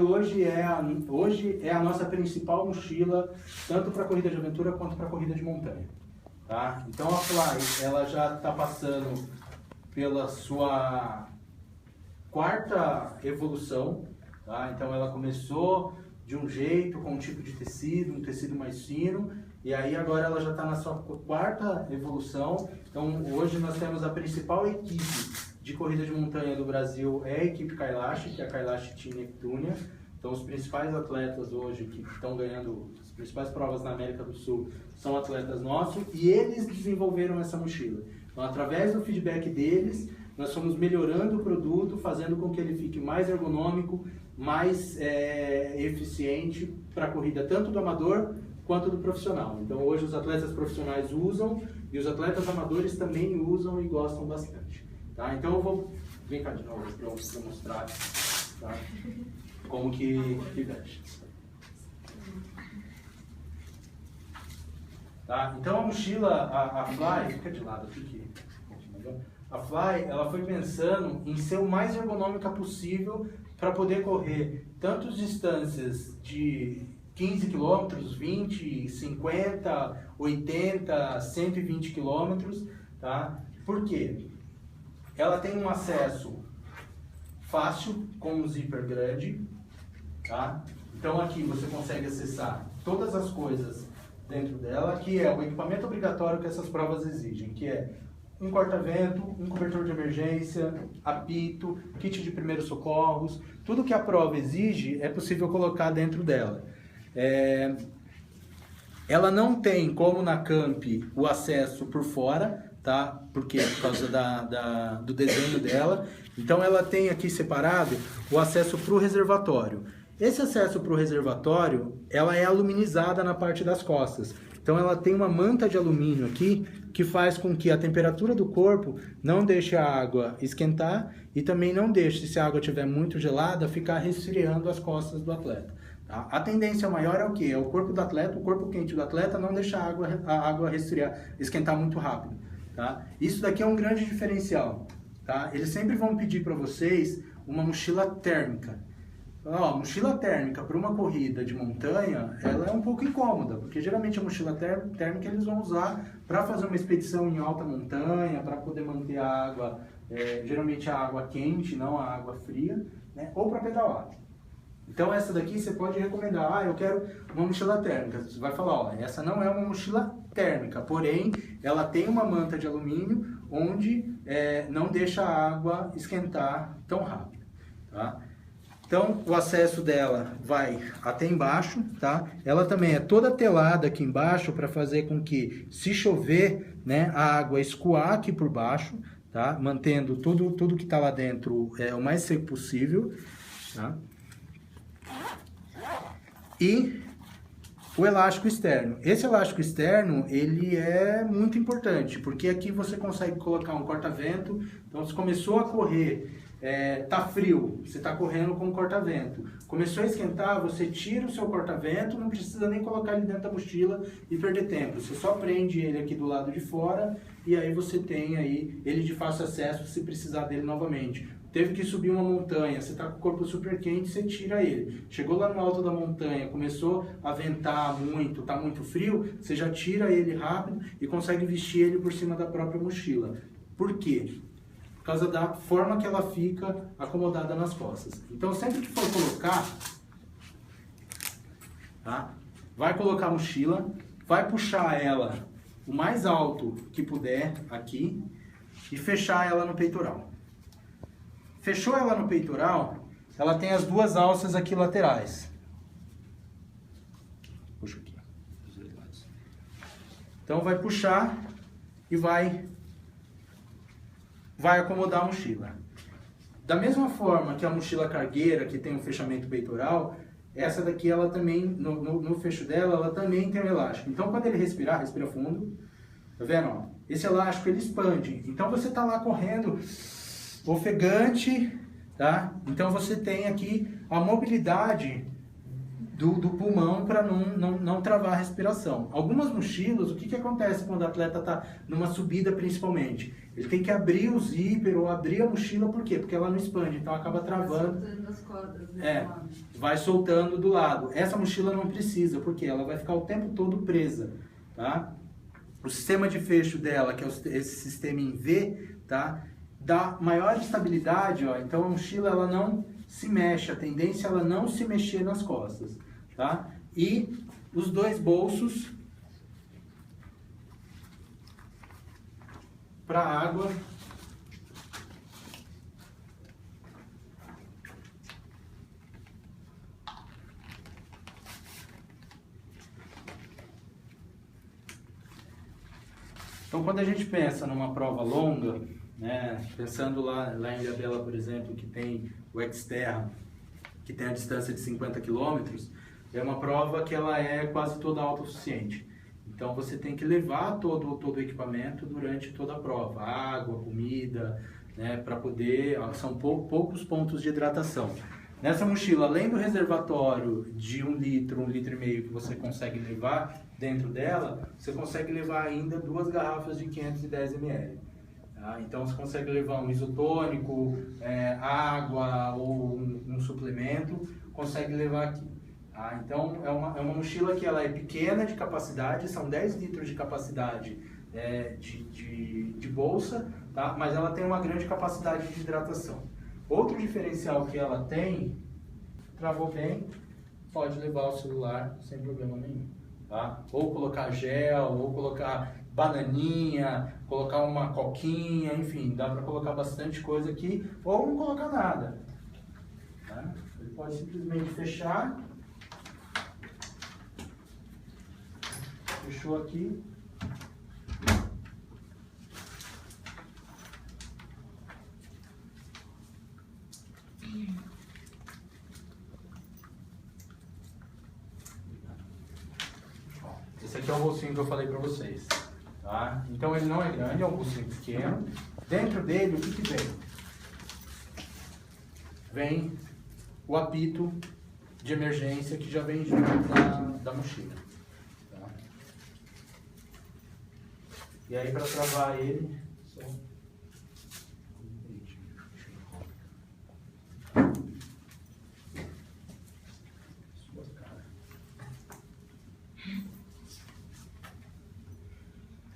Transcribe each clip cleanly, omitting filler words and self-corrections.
Hoje é a nossa principal mochila, tanto para corrida de aventura quanto para corrida de montanha. Tá? Então a Fly, ela já está passando pela sua quarta evolução. Tá? Então ela começou de um jeito, com um tipo de tecido, um tecido mais fino, e aí agora ela já está na sua quarta evolução. Então hoje nós temos a principal equipe de corrida de montanha do Brasil, é a equipe Kailash, que é a Kailash Team Neptunia. Então os principais atletas hoje que estão ganhando as principais provas na América do Sul são atletas nossos, e eles desenvolveram essa mochila. Então através do feedback deles, nós fomos melhorando o produto, fazendo com que ele fique mais ergonômico, mais eficiente para a corrida, tanto do amador quanto do profissional. Então hoje os atletas profissionais usam e os atletas amadores também usam e gostam bastante. Tá? Então eu vou vir cá de novo para mostrar, tá? Como que veste. Tá? Então a mochila, a Fly, fica de lado aqui. A Fly, ela foi pensando em ser o mais ergonômica possível para poder correr tanto distâncias de 15 km, 20, 50, 80, 120 km, tá? Por quê? Ela tem um acesso fácil, com um zíper grande, tá? Então aqui você consegue acessar todas as coisas dentro dela, que é o equipamento obrigatório que essas provas exigem, que é um corta-vento, um cobertor de emergência, apito, kit de primeiros socorros, tudo que a prova exige é possível colocar dentro dela. Ela não tem, como na Camp, o acesso por fora, tá? Porque por causa do desenho dela. Então ela tem aqui separado o acesso para o reservatório. Esse acesso para o reservatório, ela é aluminizada na parte das costas. Então ela tem uma manta de alumínio aqui que faz com que a temperatura do corpo não deixe a água esquentar e também não deixe, se a água estiver muito gelada, ficar resfriando as costas do atleta. Tá? A tendência maior é o quê? É o corpo do atleta, o corpo quente do atleta não deixar a água resfriar, esquentar muito rápido. Tá? Isso daqui é um grande diferencial. Tá? Eles sempre vão pedir para vocês uma mochila térmica. Mochila térmica para uma corrida de montanha, ela é um pouco incômoda, porque geralmente a mochila térmica eles vão usar para fazer uma expedição em alta montanha, para poder manter a água, geralmente a água quente, não a água fria, né? Ou para pedalar. Então essa daqui você pode recomendar, eu quero uma mochila térmica. Você vai falar, essa não é uma mochila térmica, porém ela tem uma manta de alumínio onde não deixa a água esquentar tão rápido. Tá? Então o acesso dela vai até embaixo, tá? Ela também é toda telada aqui embaixo para fazer com que, se chover, né, a água escoar aqui por baixo, tá? Mantendo tudo que está lá dentro o mais seco possível, tá? E o elástico externo. Esse elástico externo, ele é muito importante, porque aqui você consegue colocar um corta-vento. Então, se começou a correr, tá frio, você está correndo com um corta-vento. Começou a esquentar, você tira o seu corta-vento, não precisa nem colocar ele dentro da mochila e perder tempo. Você só prende ele aqui do lado de fora e aí você tem aí ele de fácil acesso se precisar dele novamente. Teve que subir uma montanha, você está com o corpo super quente, você tira ele. Chegou lá no alto da montanha, começou a ventar muito, está muito frio, você já tira ele rápido e consegue vestir ele por cima da própria mochila. Por quê? Por causa da forma que ela fica acomodada nas costas. Então sempre que for colocar, tá? Vai colocar a mochila, vai puxar ela o mais alto que puder aqui e fechar ela no peitoral. Fechou ela no peitoral, ela tem as duas alças aqui laterais. Puxa aqui, dos dois lados. Então vai puxar e vai acomodar a mochila. Da mesma forma que a mochila cargueira, que tem um fechamento peitoral, essa daqui, ela também, no fecho dela, ela também tem um elástico. Então quando ele respirar, respira fundo, tá vendo? Ó? Esse elástico ele expande. Então você tá lá correndo ofegante, tá? Então você tem aqui a mobilidade do pulmão para não travar a respiração. Algumas mochilas, o que acontece quando o atleta está numa subida principalmente? Ele tem que abrir o zíper ou abrir a mochila, por quê? Porque ela não expande, então acaba travando. Vai soltando as cordas, né? Vai soltando do lado. Essa mochila não precisa, porque ela vai ficar o tempo todo presa, tá? O sistema de fecho dela, que é esse sistema em V, tá? Dá maior estabilidade, ó. Então a mochila ela não se mexe, a tendência é ela não se mexer nas costas, tá? E os dois bolsos para água. Então, quando a gente pensa numa prova longa, né, pensando lá em Ilhabela, por exemplo, que tem o Xterra, que tem a distância de 50 km, é uma prova que ela é quase toda autossuficiente. Então, você tem que levar todo o equipamento durante toda a prova, água, comida, né, para poder... São poucos pontos de hidratação. Nessa mochila, além do reservatório de 1 litro, 1,5 litro que você consegue levar dentro dela, você consegue levar ainda 2 garrafas de 510 ml. Tá? Então você consegue levar um isotônico, água ou um suplemento, consegue levar aqui. Tá? Então é uma mochila que ela é pequena de capacidade, são 10 litros de capacidade de bolsa, tá? Mas ela tem uma grande capacidade de hidratação. Outro diferencial que ela tem, travou bem, pode levar o celular sem problema nenhum, tá? Ou colocar gel, ou colocar bananinha, colocar uma coquinha, enfim, dá para colocar bastante coisa aqui, ou não colocar nada, tá? Ele pode simplesmente fechar, fechou aqui. Esse aqui é o bolsinho que eu falei para vocês, tá? Então ele não é grande, é um bolsinho pequeno. Dentro dele, o que vem? Vem o apito de emergência que já vem junto da mochila. Tá? E aí, para travar ele, só...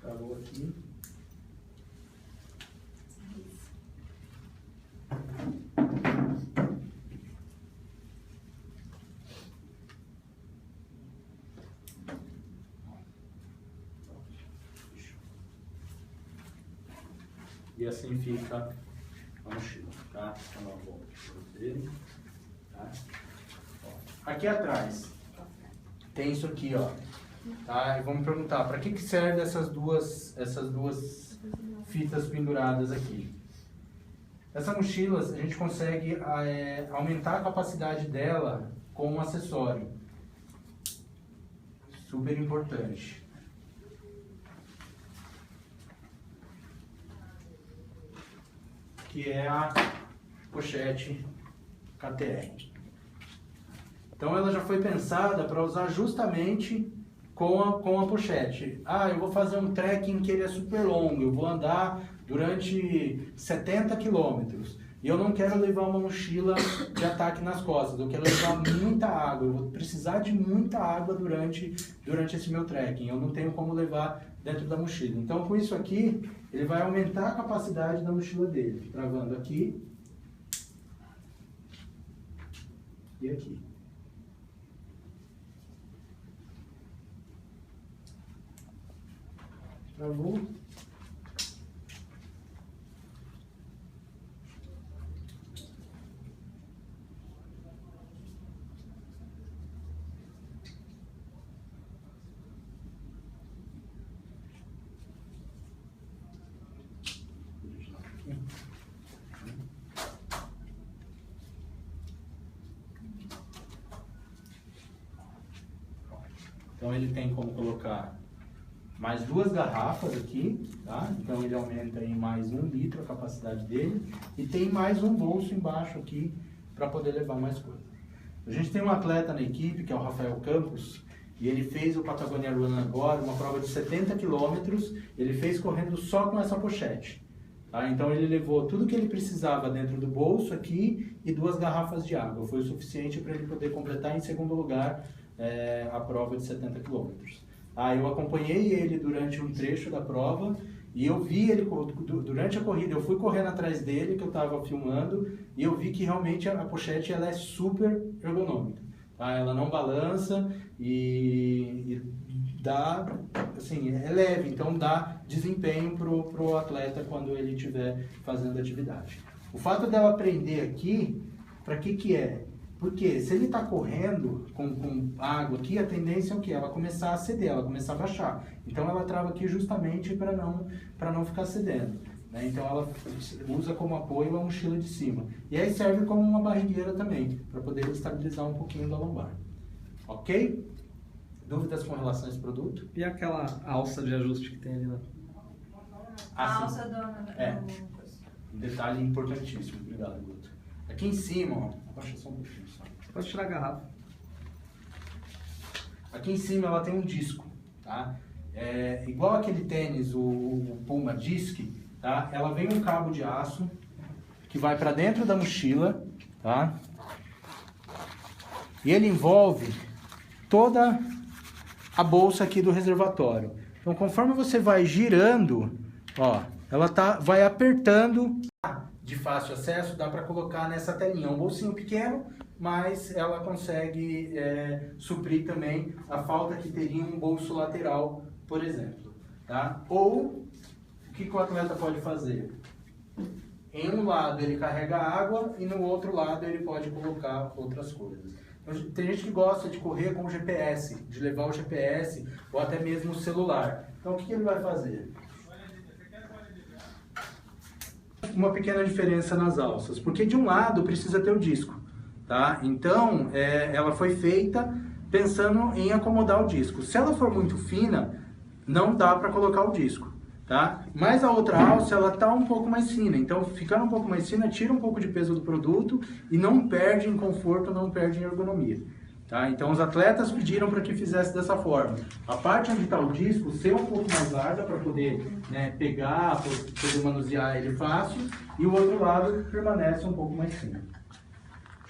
Travou aqui. E assim fica a mochila, tá? Então eu vou dele, tá? Ó, aqui atrás tem isso aqui, ó. Tá? E vamos perguntar, para que serve essas duas fitas penduradas aqui? Essa mochila, a gente consegue aumentar a capacidade dela com um acessório. Super importante. Que é a pochete KTR. Então ela já foi pensada para usar justamente com a pochete. Ah, eu vou fazer um trekking que ele é super longo, eu vou andar durante 70 quilômetros e eu não quero levar uma mochila de ataque nas costas, eu quero levar muita água, eu vou precisar de muita água durante esse meu trekking, eu não tenho como levar dentro da mochila. Então com isso aqui, ele vai aumentar a capacidade da mochila dele, travando aqui e aqui. Travou. Então ele tem como colocar mais 2 garrafas aqui, tá? Então ele aumenta em mais 1 litro a capacidade dele e tem mais um bolso embaixo aqui para poder levar mais coisa. A gente tem um atleta na equipe, que é o Rafael Campos, e ele fez o Patagonia Run agora, uma prova de 70 quilômetros, ele fez correndo só com essa pochete. Tá? Então ele levou tudo que ele precisava dentro do bolso aqui e 2 garrafas de água. Foi o suficiente para ele poder completar em segundo lugar a prova de 70 quilômetros. Eu acompanhei ele durante um trecho da prova e eu vi ele durante a corrida. Eu fui correndo atrás dele, que eu estava filmando, e eu vi que realmente a pochete ela é super ergonômica. Tá? Ela não balança e dá, assim, é leve, então dá desempenho pro atleta quando ele estiver fazendo atividade. O fato dela prender aqui, para que é? Porque se ele está correndo com água aqui, a tendência é o quê? Ela começar a ceder, ela começar a baixar. Então ela trava aqui justamente para não ficar cedendo. Né? Então ela usa como apoio a mochila de cima. E aí serve como uma barrigueira também, para poder estabilizar um pouquinho da lombar. Ok? Dúvidas com relação a esse produto? E aquela alça de ajuste que tem ali, né? A alça do... Um detalhe importantíssimo. Obrigado, Guto. Aqui em cima, ó, abaixa só um pouquinho só. Você pode tirar a garrafa. Aqui em cima ela tem um disco, tá? Igual aquele tênis, o Puma Disc, tá? Ela vem um cabo de aço que vai para dentro da mochila, tá? E ele envolve toda a bolsa aqui do reservatório. Então, conforme você vai girando, ó, ela vai apertando. De fácil acesso, dá para colocar nessa telinha. É um bolsinho pequeno, mas ela consegue suprir também a falta que teria um bolso lateral, por exemplo. Tá? Ou, o que o atleta pode fazer? Em um lado ele carrega água e no outro lado ele pode colocar outras coisas. Tem gente que gosta de correr com o GPS, de levar o GPS ou até mesmo o celular. Então o que ele vai fazer? Uma pequena diferença nas alças, porque de um lado precisa ter o disco, tá? Então, ela foi feita pensando em acomodar o disco. Se ela for muito fina, não dá para colocar o disco, tá? Mas a outra alça, ela tá um pouco mais fina, então ficando um pouco mais fina, tira um pouco de peso do produto e não perde em conforto, não perde em ergonomia. Tá? Então os atletas pediram para que fizesse dessa forma. A parte onde está o disco ser um pouco mais larga para poder pegar, poder manusear ele fácil, e o outro lado permanece um pouco mais fino.